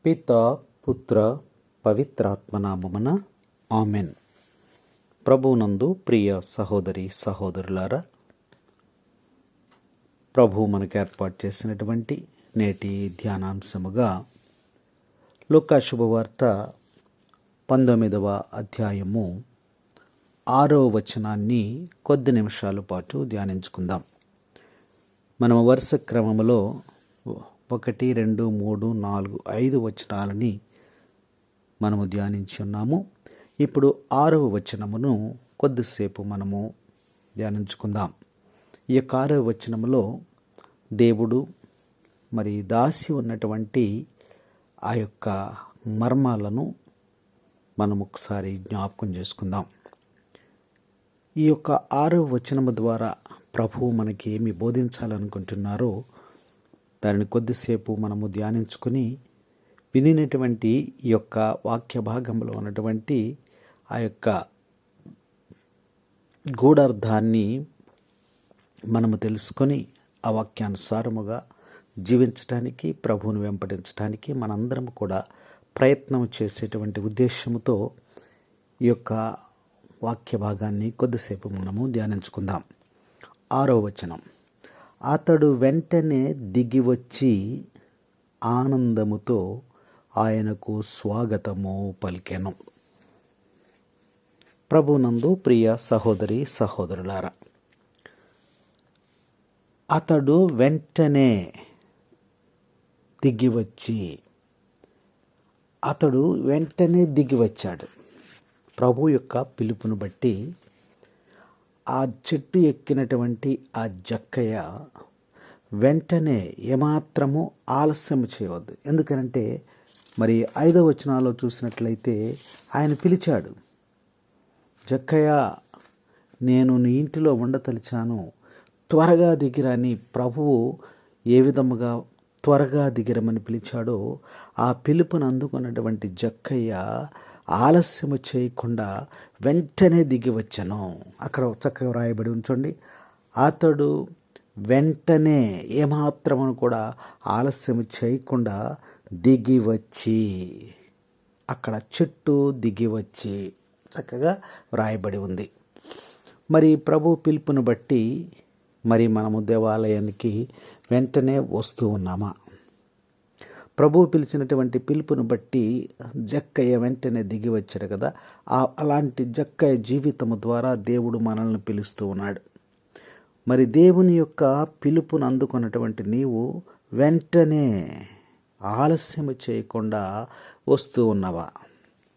పిత పుత్ర పవిత్రాత్మనామమున ఆమెన్. ప్రభువునందు ప్రియ సహోదరి సహోదరులారా, ప్రభు మనకు ఏర్పాటు చేసినటువంటి నేటి ధ్యానాంశముగా లూకా శుభవార్త 19వ అధ్యాయము 6వ వచనాన్ని కొద్ది నిమిషాల పాటు ధ్యానించుకుందాం. మనం వరుస క్రమములో 1, 2, 3, 4, 5 వచనాలని మనము ధ్యానించి ఉన్నాము. ఇప్పుడు 6వ వచనమును కొద్దిసేపు మనము ధ్యానించుకుందాం. ఈ యొక్క 6వ వచనములో దేవుడు మరి దాసి ఉన్నటువంటి ఆ యొక్క మర్మాలను మనం ఒకసారి జ్ఞాపకం చేసుకుందాం. ఈ యొక్క 6వ వచనము ద్వారా ప్రభువు మనకి ఏమి బోధించాలనుకుంటున్నారో దానిని కొద్దిసేపు మనము ధ్యానించుకుని వినినటువంటి ఈ యొక్క వాక్య భాగంలో ఉన్నటువంటి ఆ యొక్క గూఢార్థాన్ని మనము తెలుసుకొని ఆ వాక్యానుసారముగా జీవించడానికి, ప్రభువును వెంబడించడానికి మనందరం కూడా ప్రయత్నం చేసేటువంటి ఉద్దేశంతో ఈ యొక్క వాక్య భాగాన్ని కొద్దిసేపు మనము ధ్యానించుకుందాం. 6వ వచనం, అతడు వెంటనే దిగి వచ్చి ఆనందముతో ఆయనకు స్వాగతము పలికెను. ప్రభునందు ప్రియ సహోదరి సహోదరులారా, అతడు వెంటనే దిగి వచ్చాడు. ప్రభు యొక్క పిలుపును బట్టి ఆ చెట్టు ఎక్కినటువంటి ఆ జక్కయ్య వెంటనే ఏమాత్రము ఆలస్యం చేయవద్దు. ఎందుకనంటే మరి 5వ వచనాల్లో చూసినట్లయితే ఆయన పిలిచాడు, జక్కయ్య, నేను నీ ఇంటిలో ఉండతలిచాను, త్వరగా దిగిరని. ప్రభువు ఏ విధముగా త్వరగా దిగిరమని పిలిచాడో ఆ పిలుపును అందుకున్నటువంటి జక్కయ్య ఆలస్యము చేయకుండా వెంటనే దిగి వచ్చాను. అక్కడ చక్కగా వ్రాయబడి ఉంచండి, అతడు వెంటనే ఏమాత్రమును కూడా ఆలస్యము చేయకుండా దిగి వచ్చి. అక్కడ చెట్టు దిగి వచ్చి చక్కగా వ్రాయబడి ఉంది. మరి ప్రభు పిలుపును బట్టి మరి మనము దేవాలయానికి వెంటనే వస్తూ ఉన్నామా? ప్రభువు పిలిచినటువంటి పిలుపును బట్టి జక్కయ్య వెంటనే దిగి వచ్చాడు కదా. అలాంటి జక్కయ్య జీవితము ద్వారా దేవుడు మనల్ని పిలుస్తూ ఉన్నాడు. మరి దేవుని యొక్క పిలుపును అందుకున్నటువంటి నీవు వెంటనే ఆలస్యం చేయకుండా వస్తూ ఉన్నవా?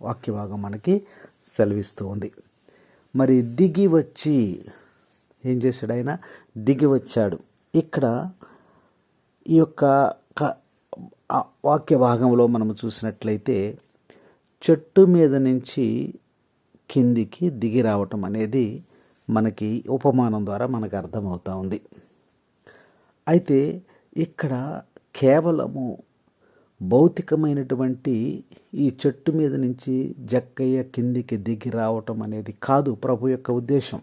వాక్యభాగం మనకి సెలవిస్తూ ఉంది. మరి దిగి వచ్చి ఏం చేశాడు? ఆయన దిగి వచ్చాడు. ఇక్కడ ఈ యొక్క వాక్య భాగంలో మనం చూసినట్లయితే చెట్టు మీద నుంచి కిందికి దిగి రావటం అనేది మనకి ఉపమానం ద్వారా మనకు అర్థమవుతూ ఉంది. అయితే ఇక్కడ కేవలము భౌతికమైనటువంటి ఈ చెట్టు మీద నుంచి జక్కయ్య కిందికి దిగి రావటం అనేది కాదు ప్రభు యొక్క ఉద్దేశం.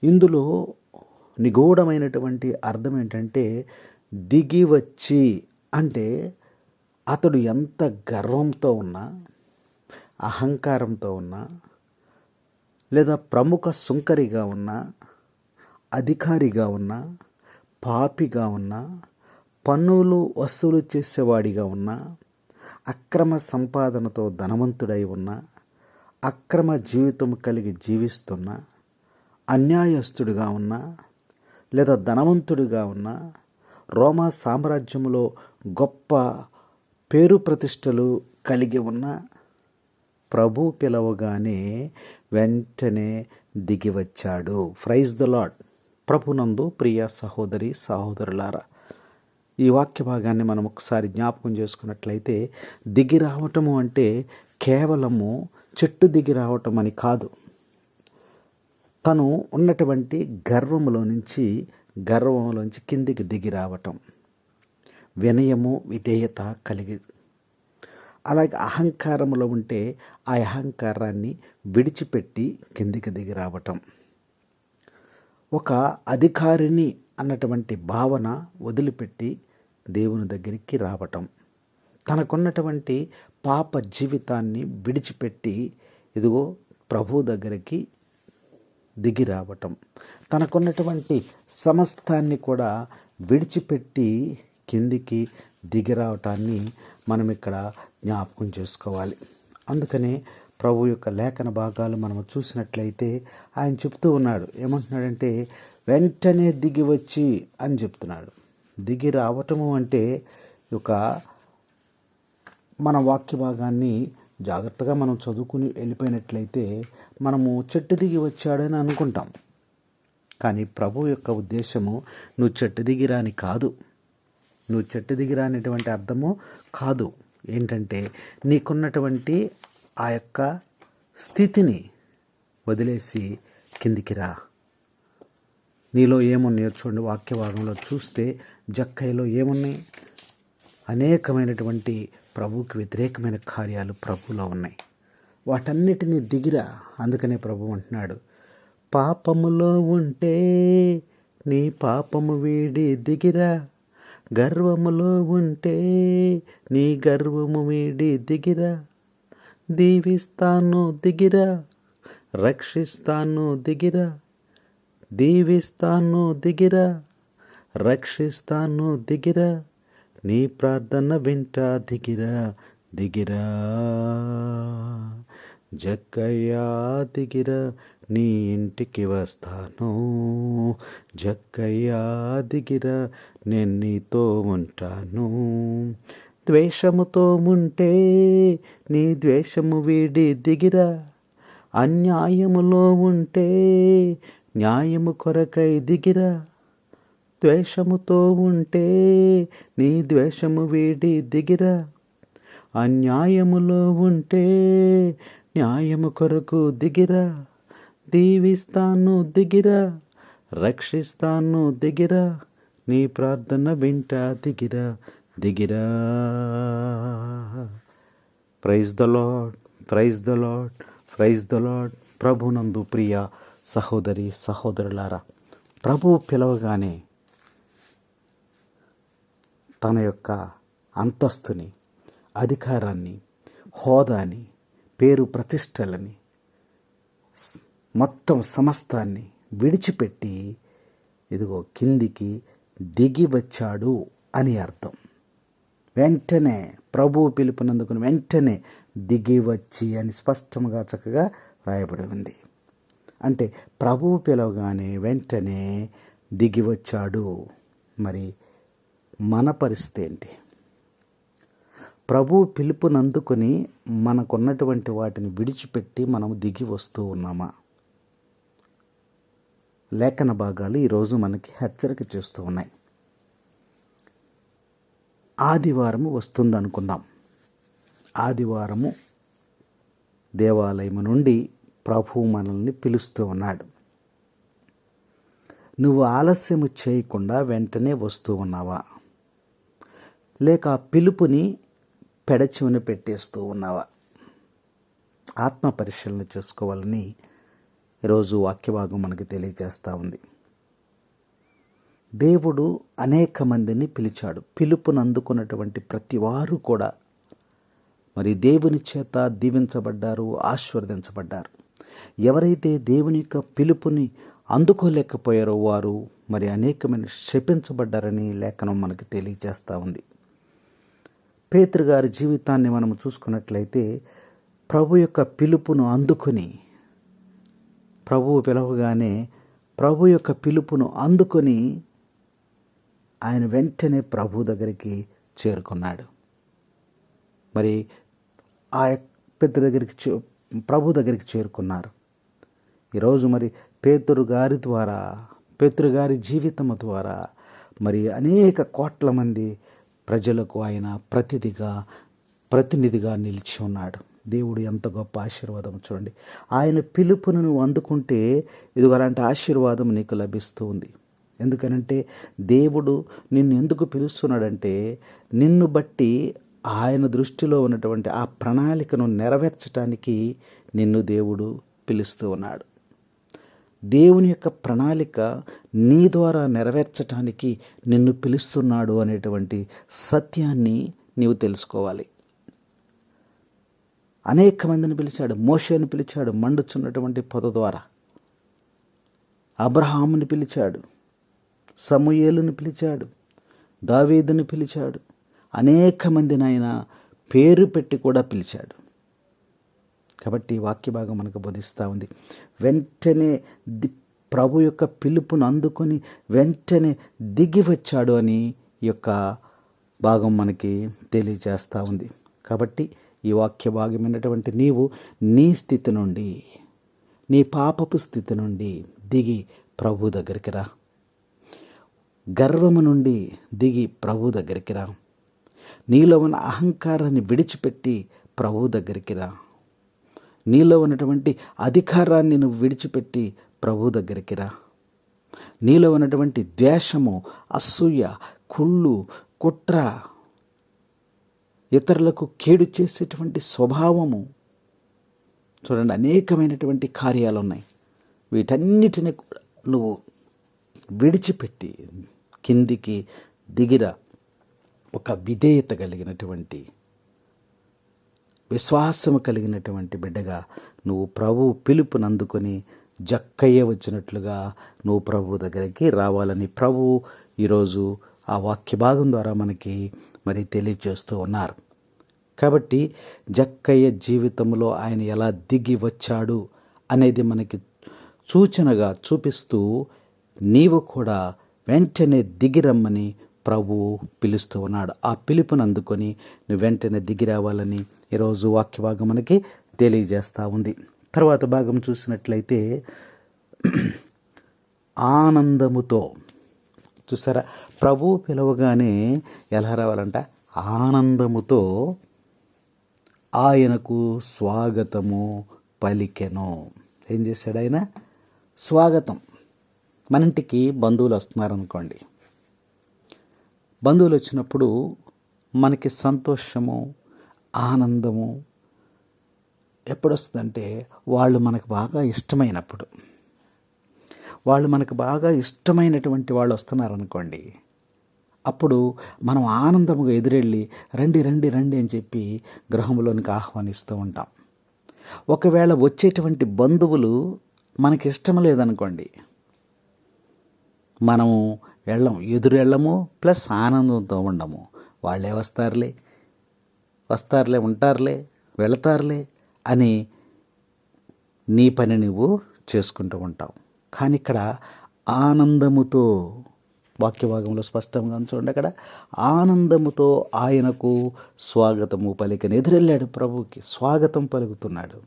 ఇందులో నిగూఢమైనటువంటి అర్థం ఏంటంటే, దిగి వచ్చి అంటే అతడు ఎంత గర్వంతో ఉన్నా, అహంకారంతో ఉన్నా, లేదా ప్రముఖ సుంకరిగా ఉన్నా, అధికారిగా ఉన్నా, పాపిగా ఉన్నా, పన్నులు వసూలు చేసేవాడిగా ఉన్నా, అక్రమ సంపాదనతో ధనవంతుడై ఉన్నా, అక్రమ జీవితం కలిగి జీవిస్తున్నా, అన్యాయస్తుడిగా ఉన్నా, లేదా ధనవంతుడిగా ఉన్నా, రోమా సామ్రాజ్యంలో గొప్ప పేరు ప్రతిష్టలు కలిగి ఉన్న ప్రభు పిలవగానే వెంటనే దిగి వచ్చాడు. Praise the Lord. ప్రభునందు ప్రియ సహోదరి సహోదరులారా, ఈ వాక్య భాగాన్ని మనం ఒకసారి జ్ఞాపకం చేసుకున్నట్లయితే దిగి రావటము అంటే కేవలము చెట్టు దిగి రావటం అని కాదు. తను ఉన్నటువంటి గర్వంలోంచి కిందికి దిగి రావటం, వినయము విధేయత కలిగి. అలాగే అహంకారంలో ఉంటే ఆ అహంకారాన్ని విడిచిపెట్టి కిందికి దిగి రావటం, ఒక అధికారిని అన్నటువంటి భావన వదిలిపెట్టి దేవుని దగ్గరికి రావటం, తనకున్నటువంటి పాప జీవితాన్ని విడిచిపెట్టి ఇదిగో ప్రభు దగ్గరికి దిగి రావటం, తనకున్నటువంటి సమస్తాన్ని కూడా విడిచిపెట్టి కిందికి దిగి రావటాన్ని మనం ఇక్కడ జ్ఞాపకం చేసుకోవాలి. అందుకనే ప్రభు యొక్క లేఖన భాగాలు మనం చూసినట్లయితే ఆయన చెప్తూ ఉన్నాడు. ఏమంటున్నాడంటే వెంటనే దిగి వచ్చి అని చెప్తున్నాడు. దిగి రావటము అంటే ఒక మన వాక్య భాగాన్ని జాగ్రత్తగా మనం చదువుకుని వెళ్ళిపోయినట్లయితే మనము చెట్టు దిగి వచ్చాడని అనుకుంటాం. కానీ ప్రభు యొక్క ఉద్దేశము నువ్వు చెట్టు దిగిరాని కాదు. నువ్వు చెట్టు దిగిరానిటువంటి అర్థము కాదు. ఏంటంటే నీకున్నటువంటి ఆ యొక్క స్థితిని వదిలేసి కిందికి రా. నీలో ఏమున్నాయో చూడండి. వాక్య భాగంలో చూస్తే జక్కయ్యలో ఏమున్నాయి? అనేకమైనటువంటి ప్రభువుకి వ్యతిరేకమైన కార్యాలు ప్రభువులో ఉన్నాయి. వాటన్నిటినీ దిగిరా. అందుకనే ప్రభు అంటున్నాడు, పాపములో ఉంటే నీ పాపము వీడి దిగిరా, గర్వములో ఉంటే నీ గర్వము వీడి దిగిరా, దీవిస్తాను దిగిరా, రక్షిస్తాను దిగిరా, దీవిస్తాను దిగిరా, రక్షిస్తాను దిగిరా, నీ ప్రార్థన వింటా దిగిరా దిగిరా, జక్కయ్యా దిగిరా, నీ ఇంటికి వస్తాను, జక్కయ్యా దిగిరా, నేను నీతో ఉంటాను. ద్వేషముతో ఉంటే నీ ద్వేషము వీడి దిగిరా, అన్యాయములో ఉంటే న్యాయము కొరకై దిగిరా, ద్వేషముతో ఉంటే నీ ద్వేషము వీడి దిగిరా, అన్యాయములో ఉంటే న్యాయము కొరకు దిగిరా, దీవిస్తాను దిగిరా, రక్షిస్తాను దిగిరా, నీ ప్రార్థన వింటా దిగిరా దిగిరా. Praise the Lord, praise the Lord, praise the Lord. ప్రభునందు ప్రియ సహోదరి సహోదరులారా, ప్రభువు పిలవగానే తన యొక్క అంతస్తుని, అధికారాన్ని, హోదాని, పేరు ప్రతిష్టలని, మొత్తం సమస్తాన్ని విడిచిపెట్టి ఇదిగో కిందికి దిగి వచ్చాడు అని అర్థం. వెంటనే ప్రభువు పిలుపునందుకుని వెంటనే దిగి వచ్చి అని స్పష్టంగా చక్కగా రాయబడి ఉంది. అంటే ప్రభువు పిలవగానే వెంటనే దిగి వచ్చాడు. మరి మన పరిస్థితి ఏంటి? ప్రభువు పిలుపునందుకుని మనకున్నటువంటి వాటిని విడిచిపెట్టి మనం దిగి వస్తూ ఉన్నామా? లేఖన భాగాలు ఈరోజు మనకి హెచ్చరిక చేస్తూ ఉన్నాయి. ఆదివారము వస్తుందనుకుందాం. ఆదివారము దేవాలయము నుండి ప్రభువు మనల్ని పిలుస్తూ ఉన్నాడు. నువ్వు ఆలస్యము చేయకుండా వెంటనే వస్తూ ఉన్నావా? లేక ఆ పిలుపుని పెడచెవిన పెట్టేస్తూ ఉన్నావా? ఆత్మ పరిశీలన చేసుకోవాలని ఈరోజు వాక్యభాగం మనకి తెలియజేస్తూ ఉంది. దేవుడు అనేక మందిని పిలిచాడు. పిలుపును అందుకున్నటువంటి ప్రతి వారు కూడా మరి దేవుని చేత దీవించబడ్డారు, ఆశీర్వదించబడ్డారు. ఎవరైతే దేవుని యొక్క పిలుపుని అందుకోలేకపోయారో వారు మరి అనేకమైన శపించబడ్డారని లేఖనం మనకి తెలియజేస్తూ ఉంది. పేతురు గారి జీవితాన్ని మనం చూసుకున్నట్లయితే ప్రభు యొక్క పిలుపును అందుకొని, ప్రభువు పిలవగానే ప్రభు యొక్క పిలుపును అందుకొని ఆయన వెంటనే ప్రభు దగ్గరికి చేరుకున్నాడు. మరి ఆ పేతురు దగ్గరికి ప్రభు దగ్గరికి చేరుకున్నారు. ఈరోజు మరి పేతురు గారి ద్వారా, పేతురు గారి జీవితము ద్వారా మరి అనేక కోట్ల మంది ప్రజలకు ఆయన ప్రతినిధిగా నిలిచి ఉన్నాడు. దేవుడు ఎంత గొప్ప ఆశీర్వాదం చూడండి. ఆయన పిలుపును నువ్వు అందుకుంటే ఇదిగో అలాంటి ఆశీర్వాదం నీకు లభిస్తూ ఉంది. ఎందుకనంటే దేవుడు నిన్ను ఎందుకు పిలుస్తున్నాడంటే నిన్ను బట్టి ఆయన దృష్టిలో ఉన్నటువంటి ఆ ప్రణాళికను నెరవేర్చడానికి నిన్ను దేవుడు పిలుస్తూ ఉన్నాడు. దేవుని యొక్క ప్రణాళిక నీ ద్వారా నెరవేర్చడానికి నిన్ను పిలుస్తున్నాడు అనేటువంటి సత్యాన్ని నీవు తెలుసుకోవాలి. అనేక మందిని పిలిచాడు. మోషేని పిలిచాడు మండుచున్నటువంటి పొద ద్వారా. అబ్రహాముని పిలిచాడు, సమూయేలుని పిలిచాడు, దావీదుని పిలిచాడు. అనేక మందిని ఆయన పేరు పెట్టి కూడా పిలిచాడు. కాబట్టి వాక్య భాగం మనకు బోధిస్తూ ఉంది. వెంటనే ప్రభు యొక్క పిలుపును అందుకొని వెంటనే దిగి వచ్చాడు అని ఈ యొక్క భాగం మనకి తెలియజేస్తూ ఉంది. కాబట్టి ఈ వాక్య భాగమైనటువంటి నీవు నీ స్థితి నుండి, నీ పాపపు స్థితి నుండి దిగి ప్రభు దగ్గరికి రా. గర్వము నుండి దిగి ప్రభు దగ్గరికి రా. నీలో ఉన్న అహంకారాన్ని విడిచిపెట్టి ప్రభు దగ్గరికి రా. నీలో ఉన్నటువంటి అధికారాన్ని నువ్వు విడిచిపెట్టి ప్రభు దగ్గరికి రా. నీలో ఉన్నటువంటి ద్వేషము, అసూయ, కుళ్ళు, కుట్ర, ఇతరులకు కీడు చేసేటువంటి స్వభావము, చూడండి అనేకమైనటువంటి కార్యాలు ఉన్నాయి. వీటన్నిటిని కూడా నువ్వు విడిచిపెట్టి కిందికి దిగిరా. ఒక విధేయత కలిగినటువంటి, విశ్వాసము కలిగినటువంటి బిడ్డగా నువ్వు ప్రభు పిలుపునందుకొని జక్కయ్య వచ్చినట్లుగా నువ్వు ప్రభు దగ్గరికి రావాలని ప్రభు ఈరోజు ఆ వాక్య భాగం ద్వారా మనకి మరి తెలియజేస్తూ ఉన్నారు. కాబట్టి జక్కయ్య జీవితంలో ఆయన ఎలా దిగి వచ్చాడు అనేది మనకి సూచనగా చూపిస్తూ నీవు కూడా వెంటనే దిగిరమ్మని ప్రభు పిలుస్తూ ఉన్నాడు. ఆ పిలుపుని అందుకొని నువ్వు వెంటనే దిగి రావాలని ఈరోజు వాక్య భాగం మనకి తెలియజేస్తూ ఉంది. తర్వాత భాగం చూసినట్లయితే ఆనందముతో, చూసారా, ప్రభు పిలవగానే ఎలా రావాలంట? ఆనందముతో ఆయనకు స్వాగతము పలికెను. ఏం చేశాడు ఆయన? స్వాగతం. మన ఇంటికి బంధువులు వస్తున్నారనుకోండి. బంధువులు వచ్చినప్పుడు మనకి సంతోషము, ఆనందము ఎప్పుడొస్తుందంటే వాళ్ళు మనకు బాగా ఇష్టమైనప్పుడు. వాళ్ళు మనకు బాగా ఇష్టమైనటువంటి వాళ్ళు వస్తున్నారనుకోండి, అప్పుడు మనం ఆనందముగా ఎదురెళ్ళి రండి రండి రండి అని చెప్పి గృహంలోనికి ఆహ్వానిస్తూ ఉంటాం. ఒకవేళ వచ్చేటువంటి బంధువులు మనకి ఇష్టం లేదనుకోండి, మనము ఎదురెళ్ళము, ప్లస్ ఆనందంతో ఉండము. వాళ్ళే వస్తారులే ఉంటారులే వెళతారులే అని నీ పని నువ్వు చేసుకుంటూ ఉంటావు. కానీ ఇక్కడ ఆనందముతో, వాక్యభాగంలో స్పష్టంగా చూడండి, అక్కడ ఆనందముతో ఆయనకు స్వాగతము పలికని ఎదురెళ్ళాడు. ప్రభుకి స్వాగతం పలుకుతున్నాడు.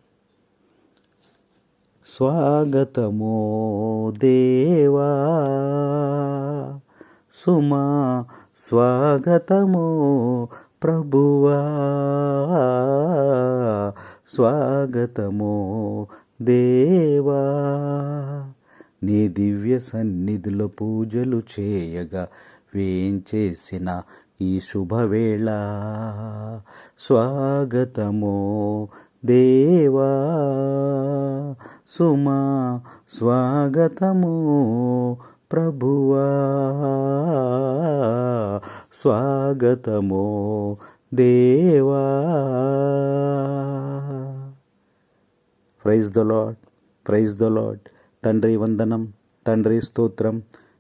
స్వాగతమో దేవా సుమా, స్వాగతమో ప్రభువా, స్వాగతమో దేవా, నీ దివ్య సన్నిధిలో పూజలు చేయగా వేంచేసిన ఈ శుభవేళ. స్వాగతమో దేవా సుమా, స్వాగతమో ప్రభువా, స్వాగతమో దేవా. Praise the Lord, praise the Lord. తండ్రి వందనం, తండ్రి స్తోత్రం,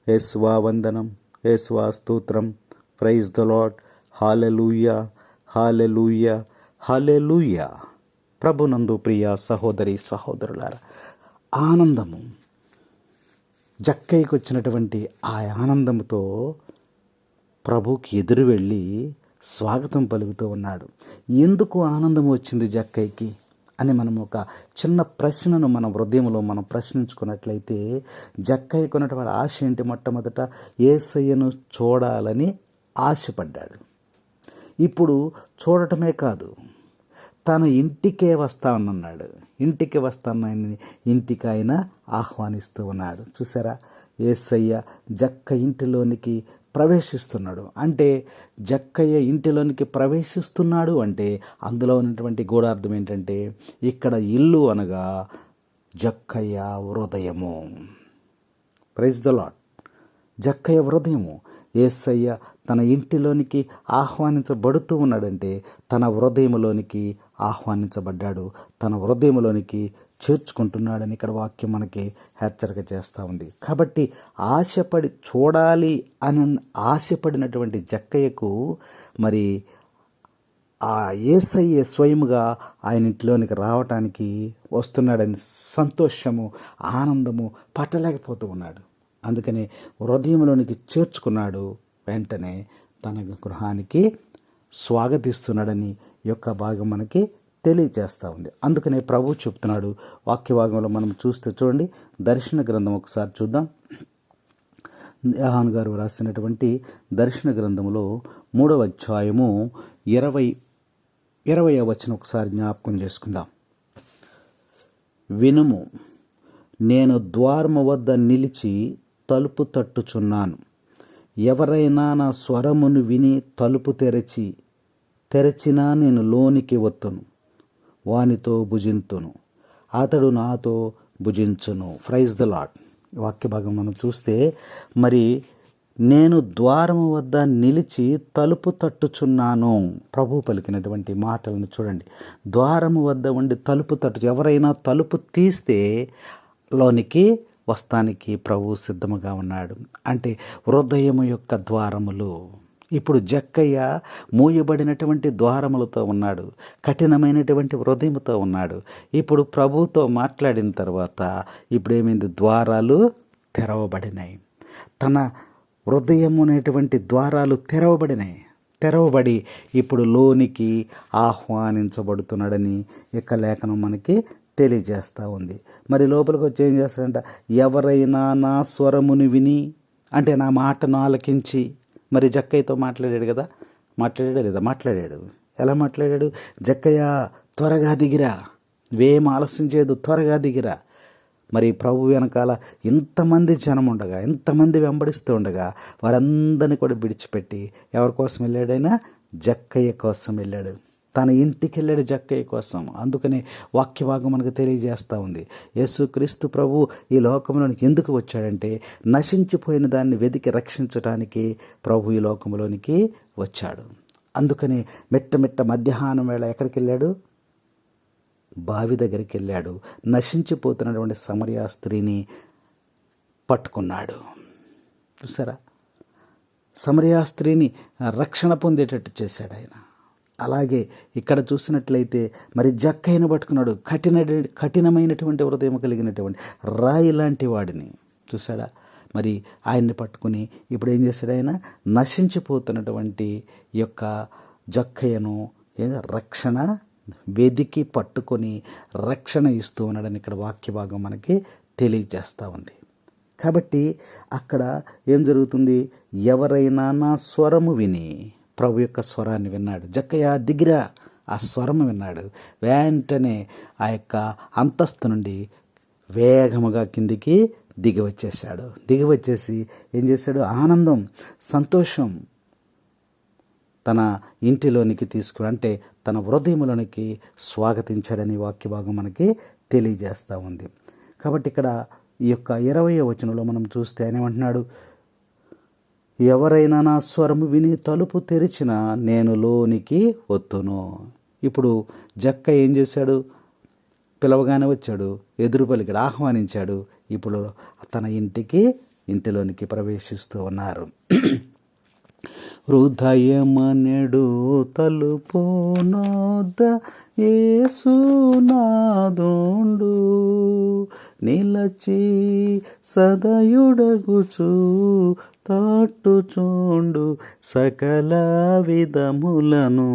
యేసువా వందనం, యేసువా స్తోత్రం. Praise the Lord. హల్లెలూయా, హల్లెలూయా, హల్లెలూయా. ప్రభునందు ప్రియ సహోదరి సహోదరులారా, ఆనందము, జక్కయ్యకు వచ్చినటువంటి ఆ ఆనందంతో ప్రభుకి ఎదురు వెళ్ళి స్వాగతం పలుకుతూ ఉన్నాడు. ఎందుకు ఆనందం వచ్చింది జక్కయ్యకి అని మనం ఒక చిన్న ప్రశ్నను మన హృదయంలో మనం ప్రశ్నించుకున్నట్లయితే, జక్కయ్యకు ఉన్నటువంటి ఆశ ఏంటి? మొట్టమొదట యేసయ్యను చూడాలని ఆశపడ్డాడు. ఇప్పుడు చూడటమే కాదు, తన ఇంటికే వస్తానన్నాడు. ఇంటికి వస్తానని ఇంటికి ఆయన ఆహ్వానిస్తూ ఉన్నాడు. చూసారా, యేసయ్య జక్క ఇంటిలోనికి ప్రవేశిస్తున్నాడు. అంటే జక్కయ్య ఇంటిలోనికి ప్రవేశిస్తున్నాడు అంటే అందులో ఉన్నటువంటి గూఢార్థం ఏంటంటే, ఇక్కడ ఇల్లు అనగా జక్కయ్య హృదయము. Praise the lord. జక్కయ్య హృదయము. యేసయ్య తన ఇంటిలోనికి ఆహ్వానించబడుతూ ఉన్నాడంటే తన హృదయంలోనికి ఆహ్వానించబడ్డాడు, తన హృదయంలోనికి చేర్చుకుంటున్నాడని ఇక్కడ వాక్యం మనకి హెచ్చరిక చేస్తూ ఉంది. కాబట్టి ఆశపడి చూడాలి అని ఆశపడినటువంటి జక్కయ్యకు మరి ఆ యేసయ్య స్వయముగా ఆయన ఇంట్లోనికి రావటానికి వస్తున్నాడని సంతోషము, ఆనందము పట్టలేకపోతూ ఉన్నాడు. అందుకనే హృదయంలోనికి చేర్చుకున్నాడు. వెంటనే తన గృహానికి స్వాగతిస్తున్నాడని యొక్క భాగం మనకి తెలియజేస్తూ ఉంది. అందుకనే ప్రభు చెప్తున్నాడు వాక్య భాగంలో మనం చూస్తే చూడండి, దర్శన గ్రంథం ఒకసారి చూద్దాం. యోహాను గారు రాసినటువంటి దర్శన గ్రంథంలో 3వ అధ్యాయము 20వ వచనం ఒకసారి జ్ఞాపకం చేసుకుందాం. వినుము, నేను ద్వారము వద్ద నిలిచి తలుపు తట్టుచున్నాను. ఎవరైనా నా స్వరమును విని తలుపు తెరచినా నేను లోనికి వత్తును, వానితో భుజింతును, అతడు నాతో భుజించును. Praise the lord. వాక్య భాగం మనం చూస్తే మరి నేను ద్వారము వద్ద నిలిచి తలుపు తట్టుచున్నాను. ప్రభు పలికినటువంటి మాటలను చూడండి. ద్వారము వద్ద ఉండి తలుపు ఎవరైనా తలుపు తీస్తే లోనికి వస్తానికి ప్రభు సిద్ధముగా ఉన్నాడు. అంటే హృదయము యొక్క ద్వారములు. ఇప్పుడు జక్కయ్య మూయబడినటువంటి ద్వారములతో ఉన్నాడు, కఠినమైనటువంటి హృదయముతో ఉన్నాడు. ఇప్పుడు ప్రభుతో మాట్లాడిన తర్వాత ఇప్పుడు ఏమైంది? ద్వారాలు తెరవబడినాయి. తన హృదయము అనేటువంటి ద్వారాలు తెరవబడి ఇప్పుడు లోనికి ఆహ్వానించబడుతున్నాడని ఇక లేఖనం మనకి తెలియజేస్తూ ఉంది. మరి లోపలికి వచ్చి ఏం చేస్తాడంట? ఎవరైనా నా స్వరముని విని, అంటే నా మాటను ఆలకించి. మరి జక్కయ్యతో మాట్లాడాడు కదా, మాట్లాడాడా లేదా? మాట్లాడాడు. ఎలా మాట్లాడాడు? జక్కయ్య త్వరగా దిగిరా, వేం ఆలస్యం చేయదు, త్వరగా దిగిరా. మరి ప్రభు వెనకాల ఇంతమంది జనం ఉండగా, ఇంతమంది వెంబడిస్తూ ఉండగా వారందరినీ కూడా విడిచిపెట్టి ఎవరి కోసం వెళ్ళాడైనా? జక్కయ్య కోసం వెళ్ళాడు. తన ఇంటికి వెళ్ళాడు జక్కయ్య కోసం. అందుకనే వాక్యభాగం మనకు తెలియజేస్తూ ఉంది. యేసుక్రీస్తు ప్రభు ఈ లోకంలోనికి ఎందుకు వచ్చాడంటే నశించిపోయిన దాన్ని వెతికి రక్షించడానికి ప్రభు ఈ లోకంలోనికి వచ్చాడు. అందుకని మెట్ట మధ్యాహ్నం వేళ ఎక్కడికి వెళ్ళాడు? బావి దగ్గరికి వెళ్ళాడు. నశించిపోతున్నటువంటి సమరయ స్త్రీని పట్టుకున్నాడు. చూసారా? సమరయ స్త్రీని రక్షణ పొందేటట్టు చేశాడు ఆయన. అలాగే ఇక్కడ చూసినట్లయితే మరి జక్కయ్యను పట్టుకున్నాడు. కఠినమైనటువంటి హృదయం కలిగినటువంటి రాయి లాంటి వాడిని చూసాడా? మరి ఆయన్ని పట్టుకుని ఇప్పుడు ఏం చేశాడు? ఆయన నశించిపోతున్నటువంటి యొక్క జక్కయ్యను రక్షణ వెదికి పట్టుకొని రక్షణ ఇస్తూ ఉన్నాడని ఇక్కడ వాక్య భాగం మనకి తెలియజేస్తూ ఉంది. కాబట్టి అక్కడ ఏం జరుగుతుంది? ఎవరైనా నా స్వరము విని, ప్రభు యొక్క స్వరాన్ని విన్నాడు. జక్కయ్య దిగిరా, ఆ స్వరము విన్నాడు. వెంటనే ఆ యొక్క అంతస్తు నుండి వేగముగా కిందికి దిగి వచ్చేసి ఏం చేశాడు? ఆనందం, సంతోషం తన ఇంటిలోనికి తీసుకుని, అంటే తన హృదయంలోనికి స్వాగతించాడని వాక్యభాగం మనకి తెలియజేస్తూ ఉంది. కాబట్టి ఇక్కడ ఈ యొక్క 20వ వచనంలో మనం చూస్తే ఆయన ఏమంటున్నాడు? ఎవరైనా నా స్వరము విని తలుపు తెరిచినా నేను లోనికి వత్తును. ఇప్పుడు జక్క ఏం చేశాడు? పిలవగానే వచ్చాడు, ఎదురు పలికాడు, ఆహ్వానించాడు. ఇప్పుడు తన ఇంటిలోనికి ప్రవేశిస్తూ ఉన్నారు. హృదయమనెడు తలుపు నొద్ద యేసునాదుండు, నిలచి సదయుడగుచు తట్టుచుండు సకల విధములను.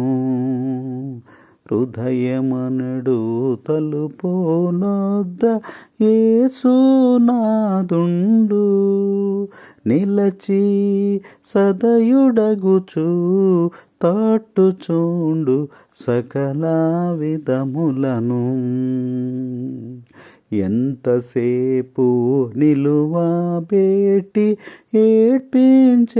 హృదయమనడు తలుపు నొద్ద యేసునాదుండు, నిలచి సదయుడగుచు తట్టుచుండు సకల విధములను. ఎంతసేపు నిలువబెట్టి ఏడ్పించేదరను.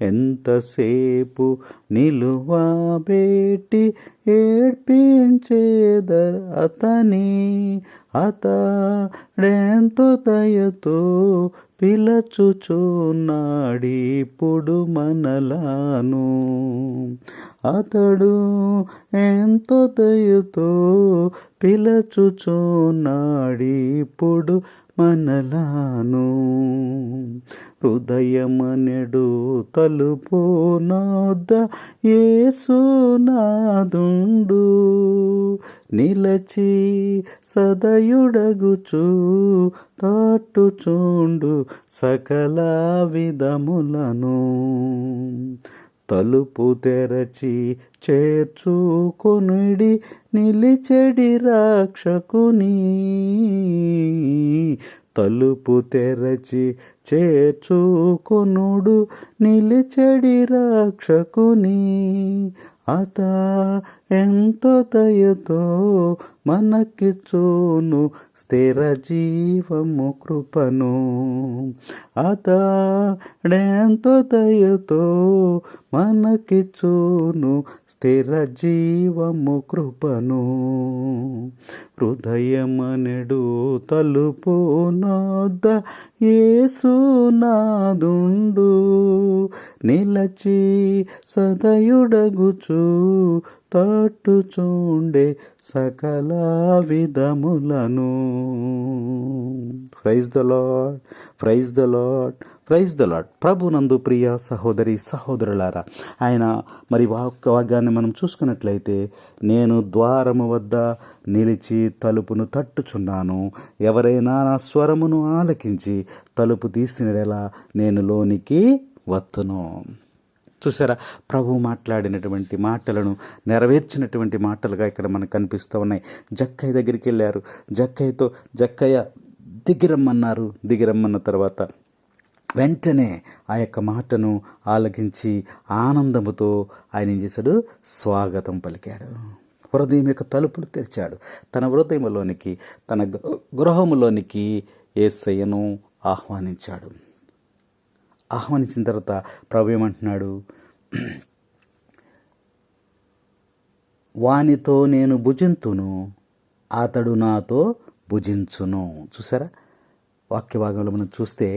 ఎంతసేపు నిలువబెట్టి ఏడ్పించేదర అతడెంతో దయతో పిలచుచున్నాడిప్పుడు మనలను. అతడు ఎంతో దయతో పిలచుచున్నాడిప్పుడు మనలను. హృదయమనెడు తలుపు నొద్ద యేసునాదుండు, నిలచి సదయుడగుచు తట్టుచుండు సకల విధములను. తలుపు తెరచి చేర్చుకొనుడి నిలిచెడి రక్షకుని. తలుపు తెరచి చేర్చుకొనుడు నిలిచెడి రక్షకుని. ఎంతో దయతో మనకిచ్చును స్థిర జీవము కృపను. ఎంతో దయతో మనకిచ్చును స్థిర జీవము కృపను. హృదయమనెడు తలుపు నొద్ద యేసునాదుండు, నిలచి సదయుడగుచు తట్టుచుండే సకల విధములను. Praise the Lord, praise the Lord, praise the Lord. ప్రభునందు ప్రియ సహోదరి సహోదరులారా, ఆయన మరి వాగ్దాన్ని మనం చూసుకున్నట్లయితే, నేను ద్వారము వద్ద నిలిచి తలుపును తట్టుచున్నాను, ఎవరైనా నా స్వరమును ఆలకించి తలుపు తీసినడెలా నేను లోనికి వత్తును. చూసారా, ప్రభు మాట్లాడినటువంటి మాటలను నెరవేర్చినటువంటి మాటలుగా ఇక్కడ మనకు కనిపిస్తూ ఉన్నాయి. జక్కయ్య దగ్గరికి వెళ్ళారు, జక్కయ్య దిగిరమ్మన్నారు. దిగిరమ్మన్న తర్వాత వెంటనే ఆ యొక్క మాటను ఆలకించి ఆనందముతో ఆయన ఏం చేశాడు, స్వాగతం పలికాడు. హృదయం యొక్క తలుపులు తెరిచాడు. తన హృదయంలోనికి, తన గృహములోనికి యేసయ్యను ఆహ్వానించాడు. ఆహ్వానించిన తర్వాత ప్రభు ఏమంటున్నాడు, వానితో నేను భుజింతును, అతడు నాతో భుజించును. చూసారా, వాక్య భాగంలో మనం చూస్తే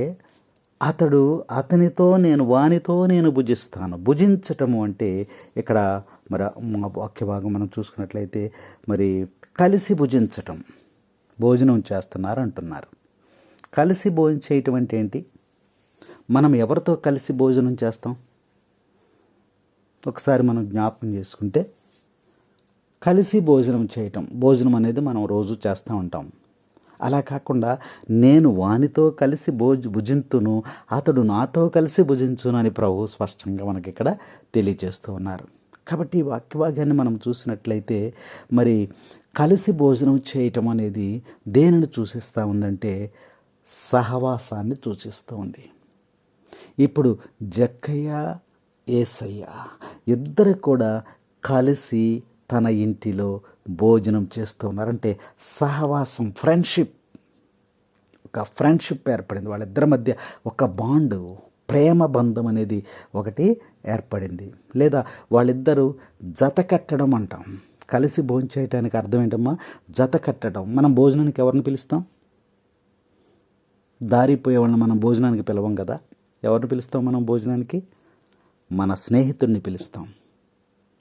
వానితో నేను భుజిస్తాను. భుజించటము అంటే ఇక్కడ మరి వాక్య భాగం మనం చూసుకున్నట్లయితే మరి కలిసి భుజించటం, భోజనం చేస్తున్నారు అంటున్నారు. కలిసి భోజనం చేయటం అంటే ఏంటి? మనం ఎవరితో కలిసి భోజనం చేస్తాం? ఒకసారి మనం జ్ఞాపకం చేసుకుంటే, కలిసి భోజనం చేయటం, భోజనం అనేది మనం రోజు చేస్తూ ఉంటాం. అలా కాకుండా నేను వానితో కలిసి భుజింతును, అతడు నాతో కలిసి భుజించును అని ప్రభు స్పష్టంగా మనకి ఇక్కడ తెలియజేస్తూ ఉన్నారు. కాబట్టి ఈ వాక్యభాగాన్ని మనం చూసినట్లయితే మరి కలిసి భోజనం చేయటం అనేది దేనిని సూచిస్తూ ఉందంటే సహవాసాన్ని సూచిస్తూ ఉంది. ఇప్పుడు జక్కయ్య, యేసయ్య ఇద్దరు కూడా కలిసి తన ఇంటిలో భోజనం చేస్తూ ఉన్నారంటే సహవాసం, ఒక ఫ్రెండ్షిప్ ఏర్పడింది. వాళ్ళిద్దరి మధ్య ఒక బాండు, ప్రేమ బంధం అనేది ఒకటి ఏర్పడింది. లేదా వాళ్ళిద్దరూ జత కట్టడం అంటాం. కలిసి భోజనం చేయడానికి అర్థం ఏంటమ్మా? జత కట్టడం. మనం భోజనానికి ఎవరిని పిలుస్తాం? దారిపోయే వాళ్ళని మనం భోజనానికి పిలవం కదా. ఎవరిని పిలుస్తాం మనం భోజనానికి? మన స్నేహితుడిని పిలుస్తాం.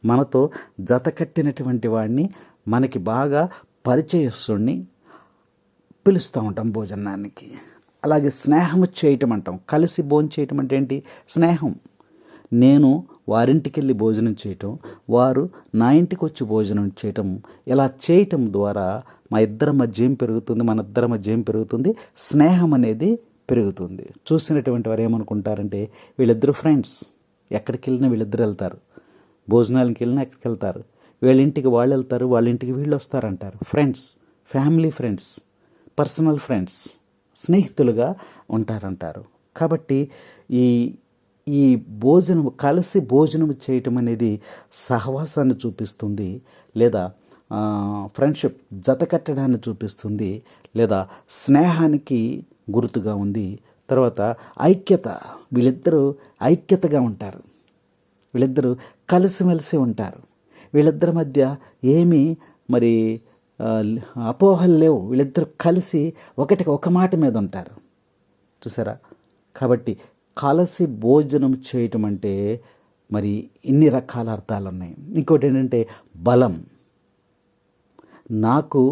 మనతో జత కట్టినటువంటి వాడిని, మనకి బాగా పరిచయస్తుడిని పిలుస్తూ ఉంటాం భోజనానికి. అలాగే స్నేహము చేయటం అంటాం. కలిసి భోజనం చేయటం అంటే ఏంటి? స్నేహం. నేను వారింటికి వెళ్ళి భోజనం చేయటం, వారు నా ఇంటికి వచ్చి భోజనం చేయటం, ఇలా చేయటం ద్వారా మన ఇద్దరి మధ్య ఏం పెరుగుతుంది? స్నేహం అనేది పెరుగుతుంది. చూసినటువంటి వారు ఏమనుకుంటారంటే వీళ్ళిద్దరు ఫ్రెండ్స్, ఎక్కడికి వెళ్ళినా వీళ్ళిద్దరు వెళ్తారు, భోజనాలకి వెళ్ళినా ఎక్కడికి వెళ్తారు, వీళ్ళ ఇంటికి వాళ్ళు వెళ్తారు, వాళ్ళ ఇంటికి వీళ్ళు వస్తారంటారు. Friends, family friends, personal friends, స్నేహితులుగా ఉంటారంటారు. కాబట్టి ఈ భోజనం, కలిసి భోజనం చేయటం అనేది సహవాసాన్ని చూపిస్తుంది, లేదా ఫ్రెండ్షిప్, జత కట్టడాన్ని చూపిస్తుంది, లేదా స్నేహానికి గుర్తుగా ఉంది. తర్వాత ఐక్యత, వీళ్ళిద్దరూ ఐక్యతగా ఉంటారు, వీళ్ళిద్దరూ కలిసిమెలిసి ఉంటారు, వీళ్ళిద్దరి మధ్య ఏమీ మరి అపోహలు లేవు, వీళ్ళిద్దరూ కలిసి ఒక మాట మీద ఉంటారు. చూసారా? కాబట్టి కలిసి భోజనం చేయటం అంటే మరి ఇన్ని రకాల అర్థాలు ఉన్నాయి. ఇంకోటి ఏంటంటే బలం. నాకు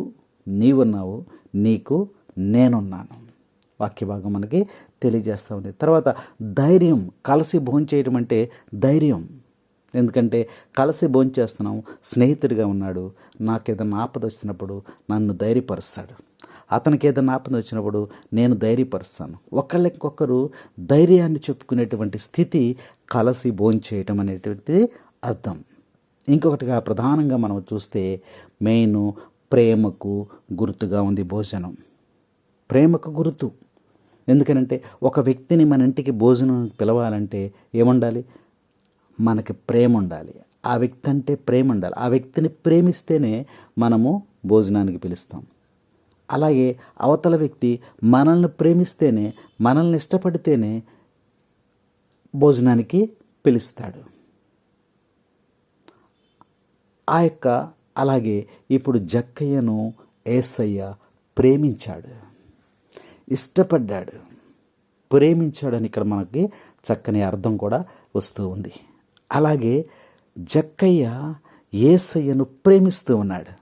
నీవున్నావు, నీకు నేనున్నాను. వాక్య భాగం మనకి తెలియజేస్తూ ఉంది. తర్వాత ధైర్యం. కలిసి భోంచేయటం అంటే ధైర్యం. ఎందుకంటే కలిసి భోంచేస్తున్నాం, స్నేహితుడిగా ఉన్నాడు, నాకేదైనా ఆపద వచ్చినప్పుడు నన్ను ధైర్యపరుస్తాడు, అతనికి ఏదైనా ఆపద వచ్చినప్పుడు నేను ధైర్యపరుస్తాను. ఒకళ్ళకొకరు ధైర్యాన్ని చెప్పుకునేటువంటి స్థితి కలిసి భోంచేయటం అనేటువంటిది అర్థం. ఇంకొకటిగా ప్రధానంగా మనం చూస్తే మెయిన్ ప్రేమకు గుర్తుగా ఉంది భోజనం. ప్రేమకు గుర్తు. ఎందుకనంటే ఒక వ్యక్తిని మన ఇంటికి భోజనం పిలవాలంటే ఏముండాలి? మనకి ప్రేమ ఉండాలి, ఆ వ్యక్తి అంటే ప్రేమ ఉండాలి. ఆ వ్యక్తిని ప్రేమిస్తేనే మనము భోజనానికి పిలుస్తాం. అలాగే అవతల వ్యక్తి మనల్ని ప్రేమిస్తేనే, మనల్ని ఇష్టపడితేనే భోజనానికి పిలుస్తాడు. అలాగే ఇప్పుడు జక్కయ్యను యేసయ్య ప్రేమించాడు, ఇష్టపడ్డాడు, ప్రేమించాడని ఇక్కడ మనకి చక్కని అర్థం కూడా వస్తూ ఉంది. అలాగే జక్కయ్య యేసయ్యను ప్రేమిస్తూ ఉన్నాడు.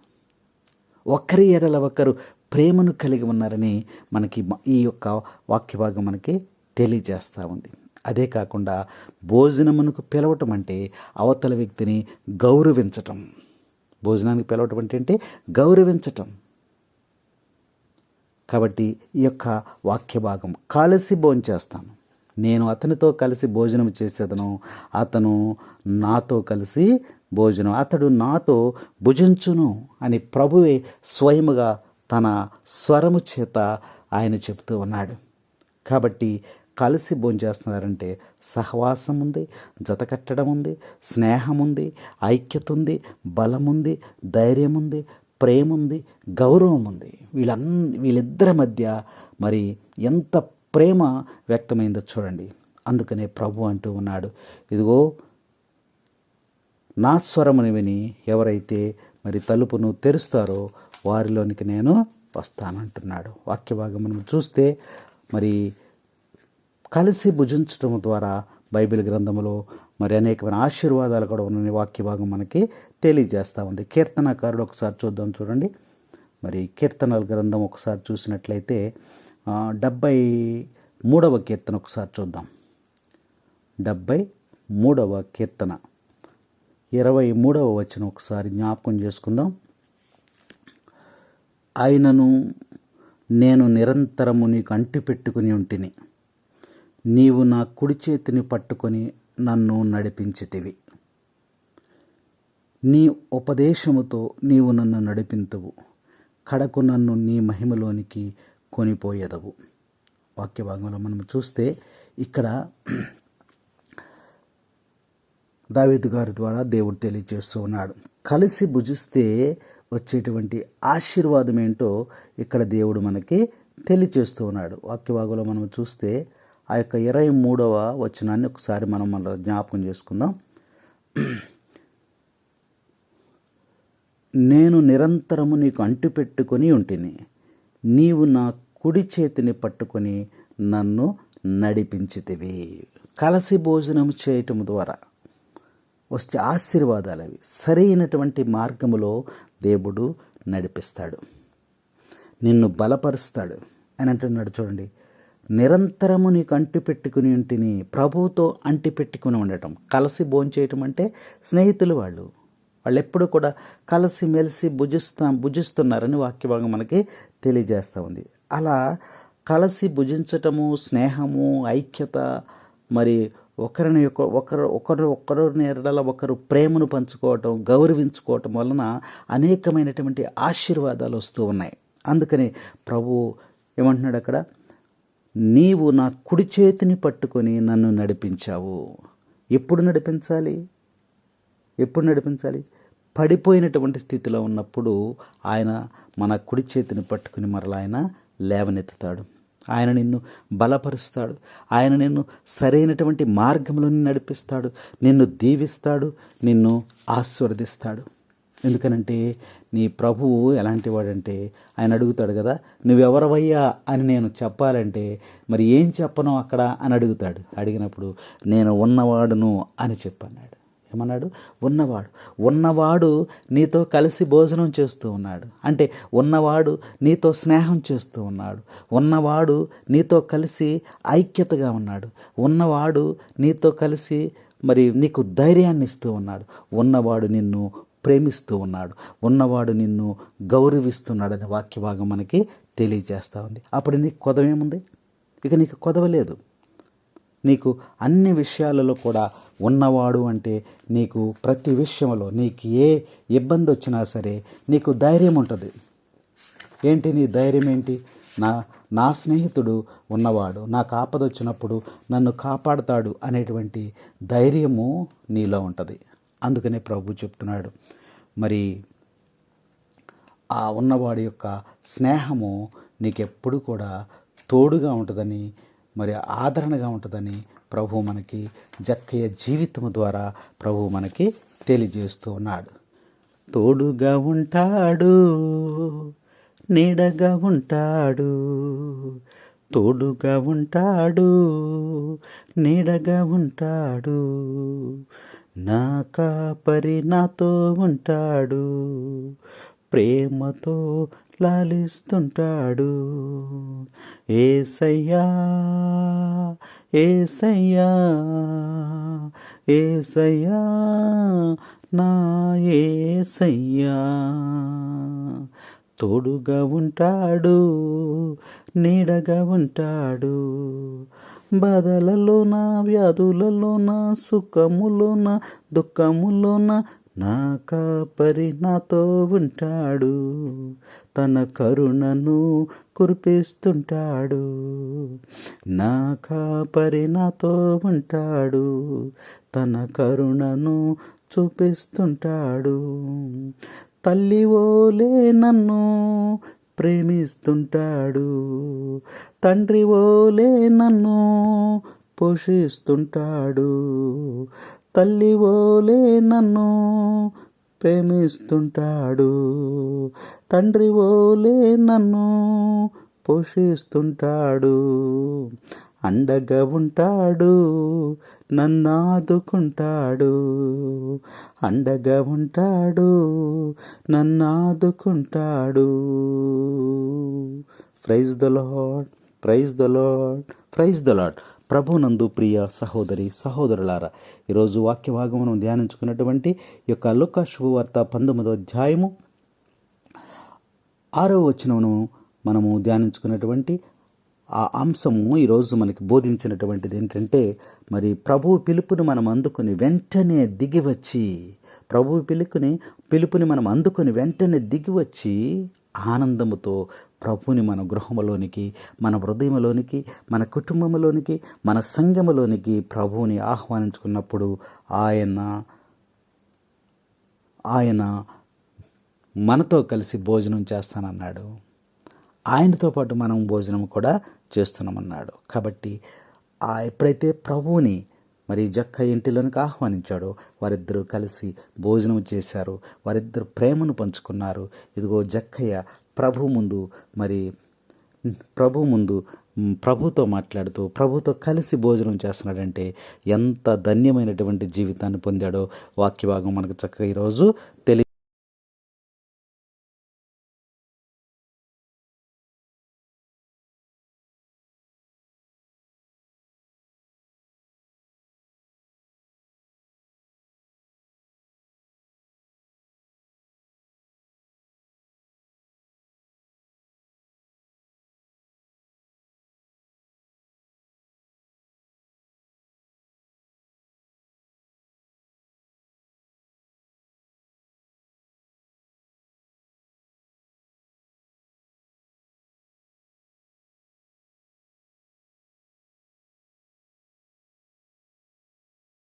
ఒకరి ఎడల ఒకరు ప్రేమను కలిగి ఉన్నారని మనకి ఈ యొక్క వాక్య భాగం మనకి తెలియజేస్తూ ఉంది. అదే కాకుండా భోజనమునకు పిలవటం అంటే అవతల వ్యక్తిని గౌరవించటం. భోజనానికి పిలవటం అంటే గౌరవించటం. కాబట్టి ఈ యొక్క వాక్య భాగం కలిసి భోంచేస్తాను, నేను అతనితో కలిసి భోజనం చేసేదను, అతను నాతో కలిసి భోజనం, అతడు నాతో భుజించును అని ప్రభువే స్వయముగా తన స్వరము చేత ఆయన చెప్తూ ఉన్నాడు. కాబట్టి కలిసి భోంచేస్తున్నారంటే సహవాసం ఉంది, జత కట్టడం ఉంది, స్నేహం ఉంది, ఐక్యత ఉంది, బలం ఉంది, ధైర్యం ఉంది, ప్రేమ ఉంది, గౌరవం ఉంది. వీళ్ళిద్దరి మధ్య మరి ఎంత ప్రేమ వ్యక్తమైందో చూడండి. అందుకనే ప్రభు అంటూ ఉన్నాడు, ఇదిగో నా స్వరముని విని ఎవరైతే మరి తలుపును తెరుస్తారో వారిలోనికి నేను వస్తానంటున్నాడు. వాక్య భాగం మనం చూస్తే మరి కలిసి భుజించడం ద్వారా బైబిల్ గ్రంథంలో మరి అనేకమైన ఆశీర్వాదాలు కూడా ఉన్న వాక్య భాగం మనకి తెలియజేస్తూ ఉంది. కీర్తనకారుడు ఒకసారి చూద్దాం, చూడండి. మరి కీర్తనల గ్రంథం ఒకసారి చూసినట్లయితే 73వ కీర్తన ఒకసారి చూద్దాం. 73వ కీర్తన 23వ వచనం ఒకసారి జ్ఞాపకం చేసుకుందాం. ఆయనను నేను నిరంతరము నీకు అంటిపెట్టుకుని ఉంటిని, నీవు నా కుడి చేతిని పట్టుకొని నన్ను నడిపించితివి, నీ ఉపదేశముతో నీవు నన్ను నడిపింతువు, కడకు నన్ను నీ మహిమలోనికి కొనిపోయేదవు. వాక్య భాగంలో మనం చూస్తే ఇక్కడ దావీదు గారి ద్వారా దేవుడు తెలియజేస్తూ ఉన్నాడు. కలిసి భుజిస్తే వచ్చేటువంటి ఆశీర్వాదం ఏంటో ఇక్కడ దేవుడు మనకి తెలియజేస్తూ ఉన్నాడు. వాక్య భాగంలో మనం చూస్తే ఆ యొక్క 23వ వచనాన్ని ఒకసారి మనం జ్ఞాపకం చేసుకుందాం. నేను నిరంతరము నీకు అంటిపెట్టుకొని ఉంటిని, నీవు నా కుడి చేతిని పట్టుకొని నన్ను నడిపించితివి. కలిసి భోజనం చేయటం ద్వారా వస్తే ఆశీర్వాదాలు అవి సరైనటువంటి మార్గములో దేవుడు నడిపిస్తాడు, నిన్ను బలపరుస్తాడు అని అంటున్నాడు. చూడండి, నిరంతరము నీకు అంటిపెట్టుకుని ఉంటిని, ప్రభువుతో అంటిపెట్టుకుని ఉండటం. కలిసి భోంచేయటం అంటే స్నేహితులు వాళ్ళు ఎప్పుడు కూడా కలిసి మెలిసి భుజిస్తున్నారని వాక్యభాగం మనకి తెలియజేస్తూ ఉంది. అలా కలిసి భుజించటము, స్నేహము, ఐక్యత, మరి ఒకరిని ఎడల ఒకరు ప్రేమను పంచుకోవటం, గౌరవించుకోవటం వలన అనేకమైనటువంటి ఆశీర్వాదాలు వస్తూ ఉన్నాయి. అందుకని ప్రభు ఏమంటున్నాడు అక్కడ, నీవు నా కుడి చేతిని పట్టుకొని నన్ను నడిపించావు. ఎప్పుడు నడిపించాలి? పడిపోయినటువంటి స్థితిలో ఉన్నప్పుడు ఆయన మన కుడి చేతిని పట్టుకుని మరలా ఆయన లేవనెత్తుతాడు. ఆయన నిన్ను బలపరుస్తాడు. ఆయన నిన్ను సరైనటువంటి మార్గంలో నడిపిస్తాడు, నిన్ను దీవిస్తాడు, నిన్ను ఆశీర్వదిస్తాడు. ఎందుకనంటే నీ ప్రభువు ఎలాంటి వాడంటే ఆయన అడుగుతాడు కదా, నువ్వెవరవయ్యా అని నేను చెప్పాలంటే మరి ఏం చెప్పను అక్కడ అని అడుగుతాడు. అడిగినప్పుడు నేను ఉన్నవాడును అని చెప్పన్నాడు. ఏమన్నాడు? ఉన్నవాడు నీతో కలిసి భోజనం చేస్తూ ఉన్నాడు. అంటే ఉన్నవాడు నీతో స్నేహం చేస్తూ ఉన్నాడు. ఉన్నవాడు నీతో కలిసి ఐక్యతగా ఉన్నాడు. ఉన్నవాడు నీతో కలిసి మరి నీకు ధైర్యాన్ని ఇస్తూ ఉన్నాడు. ఉన్నవాడు నిన్ను ప్రేమిస్తూ ఉన్నాడు. ఉన్నవాడు నిన్ను గౌరవిస్తున్నాడనే వాక్య భాగం మనకి తెలియజేస్తూ ఉంది. అప్పుడు నీకు కొదవేముంది? ఇక నీకు కొదవలేదు. నీకు అన్ని విషయాలలో కూడా ఉన్నవాడు అంటే నీకు ప్రతి విషయంలో నీకు ఏ ఇబ్బంది వచ్చినా సరే నీకు ధైర్యం ఉంటుంది. ఏంటి నీ ధైర్యం ఏంటి? నా స్నేహితుడు ఉన్నవాడు, నాకు ఆపద వచ్చినప్పుడు నన్ను కాపాడుతాడు అనేటువంటి ధైర్యము నీలో ఉంటుంది. అందుకనే ప్రభు చెప్తున్నాడు, మరి ఆ ఉన్నవాడి యొక్క స్నేహము నీకెప్పుడు కూడా తోడుగా ఉంటుందని, మరి ఆదరణగా ఉంటుందని ప్రభు మనకి జక్కయ్య జీవితం ద్వారా ప్రభు మనకి తెలియజేస్తూ ఉన్నాడు. తోడుగా ఉంటాడు, నీడగా ఉంటాడు, తోడుగా ఉంటాడు, నీడగా ఉంటాడు, నా కాపరి నాతో ఉంటాడు, ప్రేమతో లాలిస్తుంటాడు. యేసయ్యా యేసయ్యా యేసయ్యా నా యేసయ్యా, తోడుగా ఉంటాడు, నీడగా ఉంటాడు, బాధలలోన వ్యాధులలోన సుఖములోన దుఃఖములోన నా కాపరి నాతో ఉంటాడు, తన కరుణను కురిపిస్తుంటాడు, నా కాపరి నాతో ఉంటాడు, తన కరుణను చూపిస్తుంటాడు, తల్లి ఓలే నన్ను ప్రేమిస్తుంటాడు, తండ్రి ఓలే నన్ను పోషిస్తుంటాడు, తల్లి ఓలే నన్ను ప్రేమిస్తుంటాడు, తండ్రి ఓలే నన్ను పోషిస్తుంటాడు, అండగా ఉంటాడు, నన్ను ఆదుకుంటాడు, అండగా ఉంటాడు, నన్ను ఆదుకుంటాడు. Praise the Lord, praise the Lord, praise the Lord. ప్రభునందు ప్రియ సహోదరి సహోదరులారా, ఈరోజు వాక్య భాగం మనం ధ్యానించుకున్నటువంటి ఈ యొక్క లూకా శుభవార్త 19వ అధ్యాయము 6వ వచనమును మనము ధ్యానించుకున్నటువంటి ఆ అంశము ఈరోజు మనకి బోధించినటువంటిది ఏంటంటే, మరి ప్రభువు పిలుపుని మనం అందుకుని వెంటనే దిగివచ్చి, ప్రభువు పిలుపుని మనం అందుకుని వెంటనే దిగివచ్చి ఆనందముతో ప్రభుని మన గృహంలోనికి, మన హృదయంలోనికి, మన కుటుంబంలోనికి, మన సంఘములోనికి ప్రభువుని ఆహ్వానించుకున్నప్పుడు ఆయన మనతో కలిసి భోజనం చేస్తానన్నాడు. ఆయనతో పాటు మనం భోజనం కూడా చేస్తున్నామన్నాడు. కాబట్టి ఎప్పుడైతే ప్రభువుని మరి జక్కయ్య ఇంటిలోనికి ఆహ్వానించాడో వారిద్దరూ కలిసి భోజనం చేశారు, వారిద్దరు ప్రేమను పంచుకున్నారు. ఇదిగో జక్కయ్య ప్రభు ముందు ప్రభుతో మాట్లాడుతూ ప్రభుతో కలిసి భోజనం చేస్తున్నాడంటే ఎంత ధన్యమైనటువంటి జీవితాన్ని పొందాడో వాక్య భాగం మనకు చక్కగా ఈరోజు